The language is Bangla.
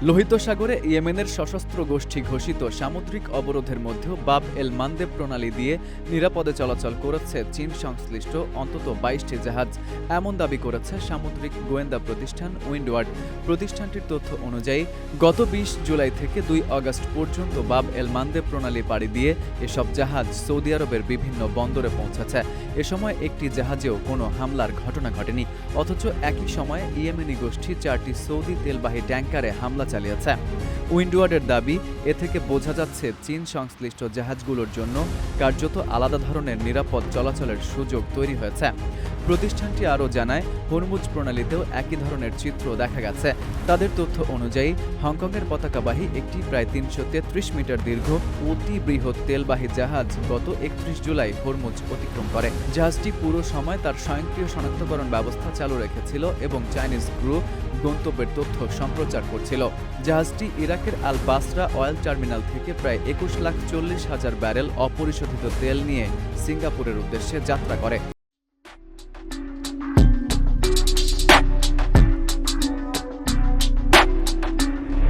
লোহিত সাগরে ইয়েমেনের সশস্ত্র গোষ্ঠী ঘোষিত সামুদ্রিক অবরোধের মধ্যেও বাব এল মানদেব প্রণালী দিয়ে নিরাপদে চলাচল করেছে চীন সংশ্লিষ্ট অন্তত ২২টি জাহাজ, এমন দাবি করেছে সামুদ্রিক গোয়েন্দা প্রতিষ্ঠান উইন্ডওয়ার্ড। প্রতিষ্ঠানটির তথ্য অনুযায়ী গত ২০ জুলাই থেকে ২ আগস্ট পর্যন্ত বাব এল মানদেব প্রণালী পাড়ি দিয়ে এসব জাহাজ সৌদি আরবের বিভিন্ন বন্দরে পৌঁছেছে। এ সময় একটি জাহাজেও কোনো হামলার ঘটনা ঘটেনি, অথচ একই সময়ে ইয়েমেনি গোষ্ঠী ৪টি সৌদি তেলবাহী ট্যাঙ্কারে হামলা চালিয়েছে। উইন্ডওয়ার্ডের দাবি, এ থেকে বোঝা যাচ্ছে চীন সংশ্লিষ্ট জাহাজগুলোর জন্য কার্যত আলাদা ধরনের নিরাপদ চলাচলের সুযোগ তৈরি হয়েছে। প্রতিষ্ঠানটি আরও জানায়, হরমুজ প্রণালীতেও একই ধরনের চিত্র দেখা গেছে। তাদের তথ্য অনুযায়ী হংকংয়ের পতাকাবাহী একটি প্রায় ৩৩৩ মিটার দীর্ঘ অতি বৃহৎ তেলবাহী জাহাজ গত ৩১ জুলাই হরমুজ অতিক্রম করে। জাহাজটি পুরো সময় তার স্বয়ংক্রিয় শনাক্তকরণ ব্যবস্থা চালু রেখেছিল এবং চাইনিজ ক্রু গন্তব্যের তথ্য সম্প্রচার করছিল। জাহাজটি ইরাকের আল বাসরা অয়েল টার্মিনাল থেকে প্রায় ২১,৪০,০০০ ব্যারেল অপরিশোধিত তেল নিয়ে সিঙ্গাপুরের উদ্দেশ্যে যাত্রা করে।